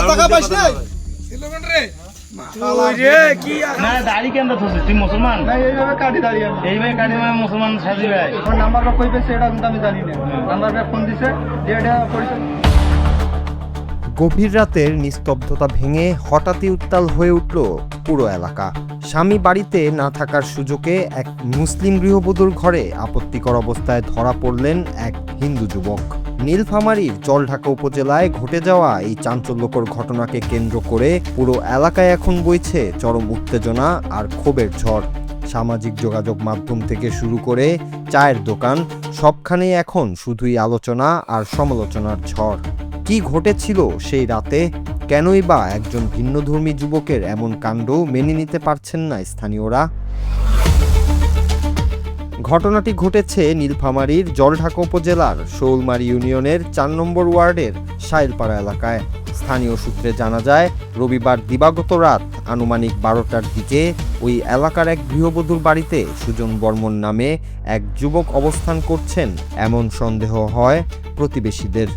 টাকা পাইছ নাই দাড়ি কেন ধরছিস তুই মুসলমান? এইভাবে কাটি দাঁড়িয়ে এইভাবে কাটি মানে মুসলমান সাজি ভাই আমার নাম্বারটা কই পেয়েছে এটা কিন্তু আমি জানি না। নাম্বারটা ফোন দিছে যে এটা পরিচয়। গভীর রাতের নিস্তব্ধতা ভেঙে হঠাৎই উত্তাল হয়ে উঠল পুরো এলাকা। স্বামী বাড়িতে না থাকার সুযোগে এক মুসলিম গৃহবধূর ঘরে আপত্তিকর অবস্থায় ধরা পড়লেন এক হিন্দু যুবক। নীলফামারীর জলঢাকা উপজেলায় ঘটে যাওয়া এই চাঞ্চল্যকর ঘটনাকে কেন্দ্র করে পুরো এলাকায় এখন বইছে চরম উত্তেজনা আর ক্ষোভের ঝড়। সামাজিক যোগাযোগ মাধ্যম থেকে শুরু করে চায়ের দোকান সবখানেই এখন শুধুই আলোচনা আর সমালোচনার ঝড়। কি ঘটেছিল সেই রাতে? কেনই বা একজন ভিন্নধর্মী যুবকের এমন কাণ্ড মেনে নিতে পারছেন না স্থানীয়রা? ঘটনাটি ঘটেছে নীলফামারীর জলঢাকা উপজেলার শৌলমারী ইউনিয়নের ৪ নম্বর ওয়ার্ডের শাইলপাড়া এলাকায়। স্থানীয় সূত্রে জানা যায়, রবিবার দিবাগত রাত আনুমানিক ১২টার দিকে ওই এলাকার এক গৃহবধূর বাড়িতে সুজন বর্মন নামে এক যুবক অবস্থান করছেন এমন সন্দেহ হয় প্রতিবেশীদের।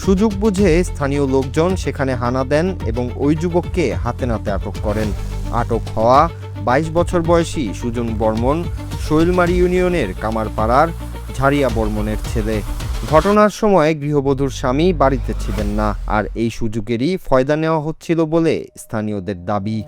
সুযোগ বুঝে স্থানীয় লোকজন সেখানে হানা দেন এবং ওই যুবককে হাতে নাতে আটক করেন। আটক হওয়া ২২ বছর বয়সী সুজন বর্মন শৈলমারী ইউনিয়নের কামারপাড়ার ঝাড়িয়া বর্মনের ছেলে। ঘটনার সময় গৃহবধূর স্বামী বাড়িতে ছিলেন না, আর এই সুযোগেরই ফয়দা নেওয়া হচ্ছিল বলে স্থানীয়দের দাবি।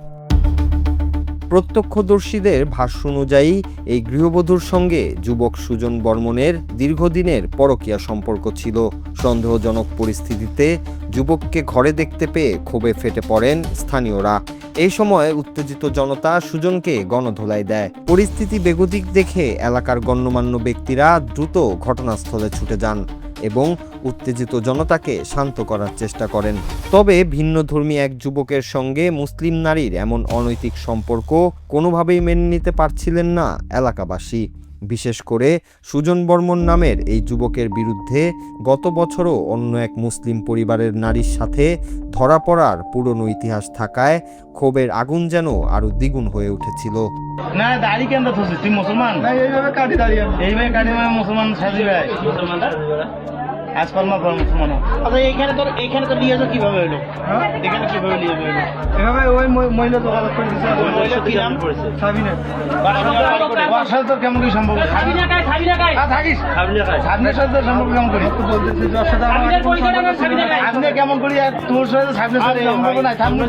প্রত্যক্ষদর্শীদের ভাষ্য অনুযায়ী এই গৃহবধূর সঙ্গে যুবক সুজন বর্মনের দীর্ঘদিনের পরকীয়া সম্পর্ক ছিল। সন্দেহজনক পরিস্থিতিতে যুবককে ঘরে দেখতে পেয়ে ক্ষোভে ফেটে পড়েন স্থানীয়রা। এই সময় উত্তেজিত জনতা সুজনকে গণধোলাই দেয়। পরিস্থিতি বেগতিক দেখে এলাকার গণ্যমান্য ব্যক্তিরা দ্রুত ঘটনাস্থলে ছুটে যান এবং উত্তেজিত জনতাকে শান্ত করার চেষ্টা করেন। তবে ভিন্নধর্মী এক যুবকের সঙ্গে মুসলিম নারীর এমন অনৈতিক সম্পর্ক কোনোভাবেই মেনে নিতে পারছিলেন না এলাকাবাসী। বিশেষ করে সুজন বর্মন নামের এই যুবকের বিরুদ্ধে গত বছরও অন্য এক মুসলিম পরিবারের নারীর সাথে ধরা পড়ার পুরনো ইতিহাস থাকায় ক্ষোভের আগুন যেন আরো দ্বিগুণ হয়ে উঠেছিল। না দাড়ি কেন ধরছিস তুই মুসলমান? এইভাবে কাটি দাঁড়িয়ে এইভাবে কাটি মানে মুসলমান সাজি ভাই আজকাল না মুসলমান। আচ্ছা এইখানে তো নিয়ে যাও কিভাবে হলো? এখানে কিভাবে নিয়ে যাবে? এভাবে ওই মহিলা যোগাযোগ করে দিছে। মহিলা কি নাম পড়েছে? সাবিনা। ওর সাথে তোর কেমন কি সম্পর্ক? থাকিস সাবিনার সাথে তোর সম্পর্ক কেমন করি? বলতেছে যে ওর সাথে আমার আপনি কেমন করি আর তোর সাথে সাবিনার সাথে সম্পর্ক নাই? থামলে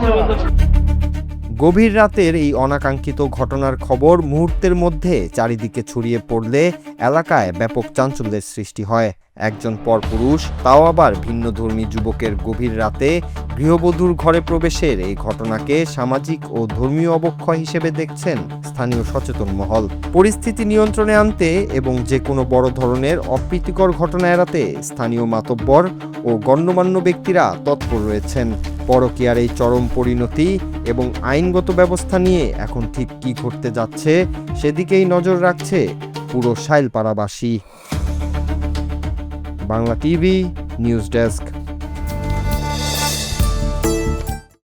গভীর রাতের এই অনাকাঙ্ক্ষিত ঘটনার খবর মুহূর্তের মধ্যে চারিদিকে ছড়িয়ে পড়লে এলাকায় ব্যাপক চাঞ্চল্যের সৃষ্টি হয়। একজন পরপুরুষ, তাও আবার ভিন্নধর্মী যুবকের গভীর রাতে গৃহবধূর ঘরে প্রবেশের এই ঘটনাকে সামাজিক ও ধর্মীয় অবক্ষয় হিসেবে দেখছেন স্থানীয় সচেতন মহল। পরিস্থিতি নিয়ন্ত্রণে আনতে এবং যে কোনো বড় ধরনের অপ্রীতিকর ঘটনা এড়াতে স্থানীয় মাতব্বর ও গণ্যমান্য ব্যক্তিরা তৎপর রয়েছেন। পরকীয়ার এই চরম পরিণতি এবং আইনগত ব্যবস্থা নিয়ে এখন ঠিক কী ঘটতে যাচ্ছে সেদিকেই নজর রাখছে পুরো শাইলপাড়াবাসী। Bangla TV news desk.